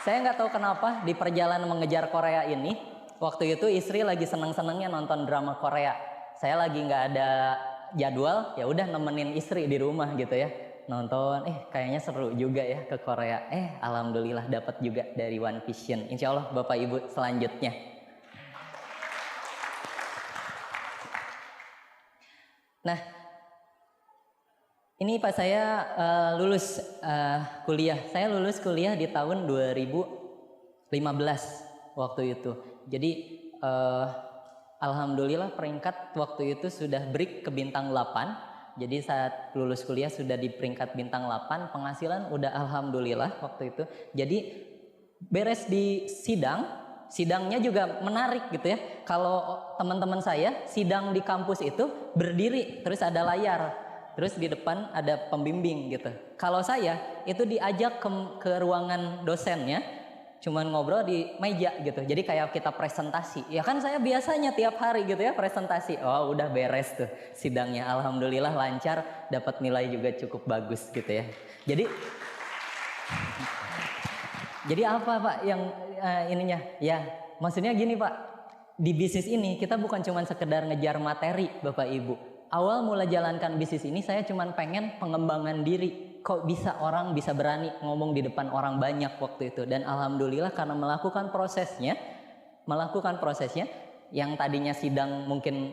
Saya nggak tahu kenapa di perjalanan mengejar Korea ini, waktu itu istri lagi seneng-senengnya nonton drama Korea. Saya lagi nggak ada jadwal, ya udah nemenin istri di rumah gitu ya. Nonton, kayaknya seru juga ya ke Korea. Alhamdulillah dapat juga dari One Vision. Insya Allah Bapak Ibu selanjutnya. Nah, ini pas saya lulus kuliah. Saya lulus kuliah di tahun 2015 waktu itu. Jadi alhamdulillah peringkat waktu itu sudah break ke bintang 8. Jadi saat lulus kuliah sudah di peringkat bintang 8, penghasilan udah alhamdulillah waktu itu. Jadi beres di sidangnya juga menarik gitu ya. Kalau teman-teman saya sidang di kampus itu berdiri, terus ada layar, terus di depan ada pembimbing gitu. Kalau saya itu diajak ke ruangan dosennya, cuman ngobrol di meja gitu. Jadi kayak kita presentasi. Ya kan saya biasanya tiap hari gitu ya presentasi. Oh udah beres tuh sidangnya. Alhamdulillah lancar, dapat nilai juga cukup bagus gitu ya. Jadi apa Pak yang ininya? Ya maksudnya gini Pak. Di bisnis ini kita bukan cuma sekedar ngejar materi Bapak Ibu. Awal mula jalankan bisnis ini saya cuma pengen pengembangan diri. Kok bisa orang bisa berani ngomong di depan orang banyak waktu itu. Dan alhamdulillah karena melakukan prosesnya yang tadinya sidang mungkin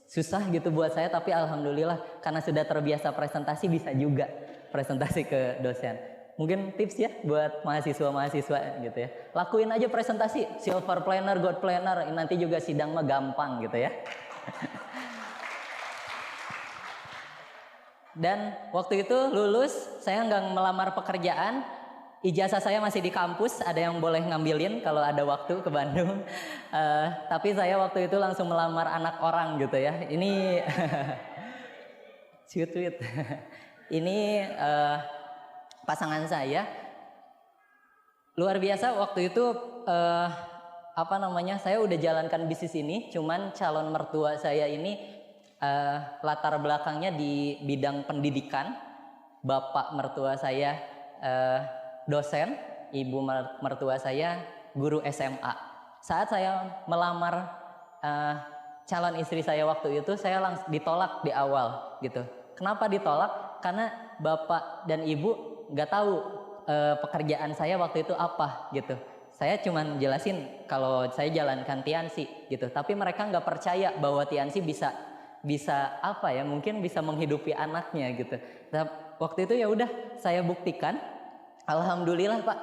susah gitu buat saya, tapi alhamdulillah karena sudah terbiasa presentasi bisa juga presentasi ke dosen. Mungkin tips ya buat mahasiswa gitu ya. Lakuin aja presentasi, silver planner, gold planner, nanti juga sidang mah gampang gitu ya. Dan waktu itu lulus, saya nggak melamar pekerjaan, ijazah saya masih di kampus, ada yang boleh ngambilin kalau ada waktu ke Bandung. Tapi saya waktu itu langsung melamar anak orang gitu ya. Ini sweet. Ini pasangan saya. Luar biasa waktu itu saya udah jalankan bisnis ini, cuman calon mertua saya ini latar belakangnya di bidang pendidikan. Bapak mertua saya dosen, ibu mertua saya guru SMA. Saat saya melamar calon istri saya waktu itu, saya langsung ditolak di awal gitu. Kenapa ditolak? Karena bapak dan ibu nggak tahu pekerjaan saya waktu itu apa gitu. Saya cuman jelasin kalau saya jalankan Tiansi gitu, tapi mereka nggak percaya bahwa Tiansi bisa mungkin bisa menghidupi anaknya gitu. Nah, waktu itu ya udah saya buktikan. Alhamdulillah Pak,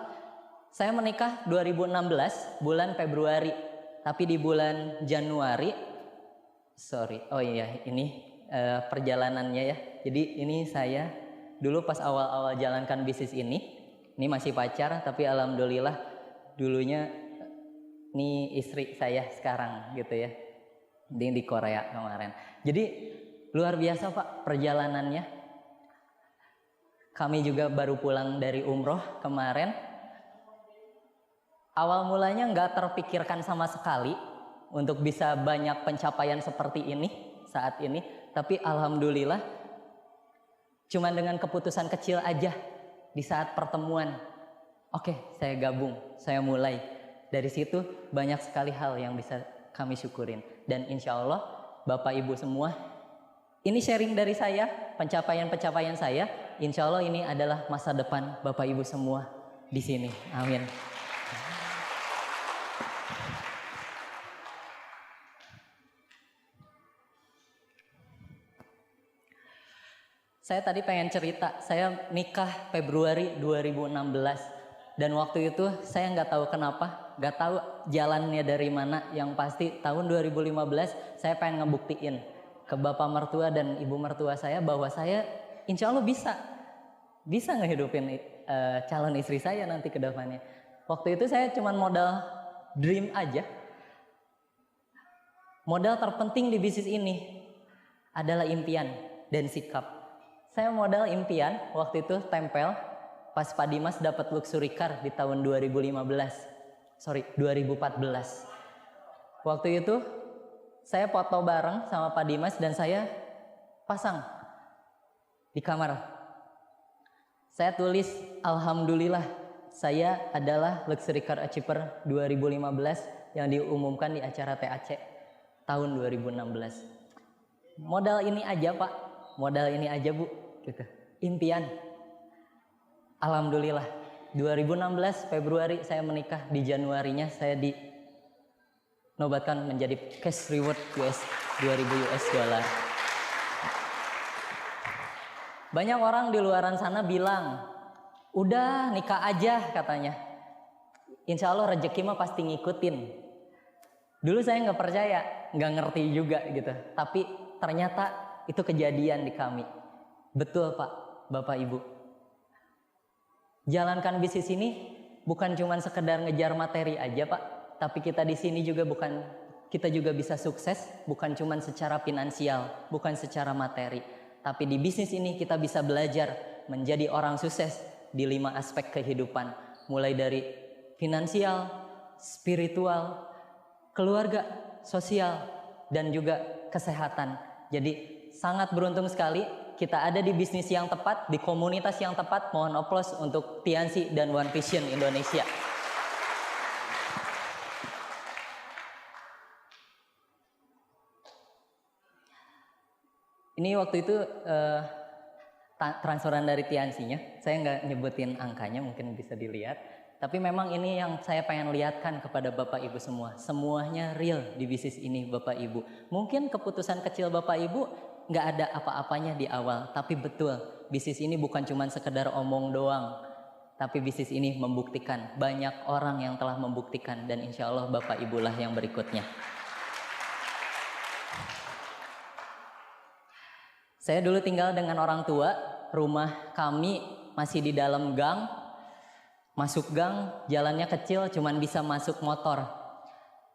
saya menikah 2016 bulan Februari, tapi di bulan Januari, ini perjalanannya ya. Jadi ini saya dulu pas awal-awal jalankan bisnis ini masih pacar, tapi alhamdulillah dulunya ini istri saya sekarang gitu ya. Di Korea kemarin. Jadi luar biasa Pak perjalanannya. Kami juga baru pulang dari umroh kemarin. Awal mulanya nggak terpikirkan sama sekali untuk bisa banyak pencapaian seperti ini saat ini. Tapi alhamdulillah cuman dengan keputusan kecil aja di saat pertemuan. Oke, saya gabung, saya mulai. Dari situ banyak sekali hal yang bisa kami syukurin. Dan insya Allah Bapak Ibu semua, ini sharing dari saya, pencapaian-pencapaian saya. Insya Allah ini adalah masa depan Bapak Ibu semua di sini. Amin. Saya tadi pengen cerita, saya nikah Februari 2016. Dan waktu itu saya nggak tahu kenapa, nggak tahu jalannya dari mana. Yang pasti tahun 2015 saya pengen ngebuktiin ke bapak mertua dan ibu mertua saya bahwa saya insya Allah bisa ngehidupin calon istri saya nanti ke depannya. Waktu itu saya cuma modal dream aja. Modal terpenting di bisnis ini adalah impian dan sikap. Saya modal impian waktu itu tempel pas Pak Dimas dapat luxury car di tahun 2014. Waktu itu saya foto bareng sama Pak Dimas dan saya pasang di kamar. Saya tulis alhamdulillah saya adalah luxury car achiever 2015 yang diumumkan di acara TAC tahun 2016. Modal ini aja Pak, modal ini aja Bu, gitu. Impian. Alhamdulillah 2016 Februari saya menikah, di Januarinya saya dinobatkan menjadi cash reward 2000 US dollar. Banyak orang di luaran sana bilang, udah nikah aja katanya. Insya Allah rezeki mah pasti ngikutin. Dulu saya nggak percaya, nggak ngerti juga gitu. Tapi ternyata itu kejadian di kami. Betul Pak, Bapak Ibu. Jalankan bisnis ini bukan cuma sekedar ngejar materi aja Pak, tapi kita di sini juga kita juga bisa sukses bukan cuma secara finansial, bukan secara materi, tapi di bisnis ini kita bisa belajar menjadi orang sukses di 5 aspek kehidupan, mulai dari finansial, spiritual, keluarga, sosial, dan juga kesehatan. Jadi sangat beruntung sekali kita ada di bisnis yang tepat, di komunitas yang tepat. Mohon aplaus untuk Tiansi dan One Vision Indonesia. Ini waktu itu transferan dari Tiansinya. Saya nggak nyebutin angkanya, mungkin bisa dilihat. Tapi memang ini yang saya pengen lihatkan kepada Bapak Ibu semua. Semuanya real di bisnis ini Bapak Ibu. Mungkin keputusan kecil Bapak Ibu nggak ada apa-apanya di awal, tapi betul bisnis ini bukan cuma sekedar omong doang, tapi bisnis ini membuktikan, banyak orang yang telah membuktikan, dan insya Allah Bapak Ibulah yang berikutnya. Saya dulu tinggal dengan orang tua, rumah kami masih di dalam gang. Masuk gang, jalannya kecil, cuman bisa masuk motor.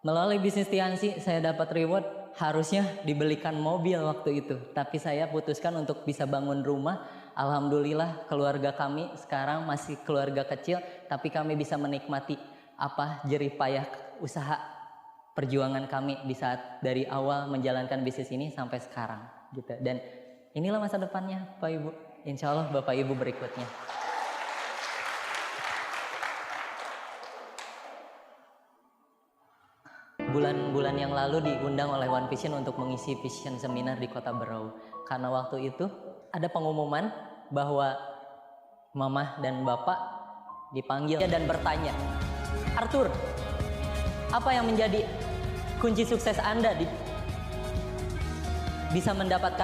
Melalui bisnis Tiansi, saya dapat reward, harusnya dibelikan mobil waktu itu. Tapi saya putuskan untuk bisa bangun rumah. Alhamdulillah keluarga kami sekarang masih keluarga kecil, tapi kami bisa menikmati apa jerih payah usaha perjuangan kami di saat dari awal menjalankan bisnis ini sampai sekarang gitu. Dan inilah masa depannya Pak Ibu, insya Allah Bapak Ibu berikutnya. Bulan-bulan yang lalu diundang oleh One Vision untuk mengisi Vision Seminar di Kota Berau. Karena waktu itu ada pengumuman bahwa Mama dan Bapak dipanggil dan bertanya, Arthur, apa yang menjadi kunci sukses Anda bisa mendapatkan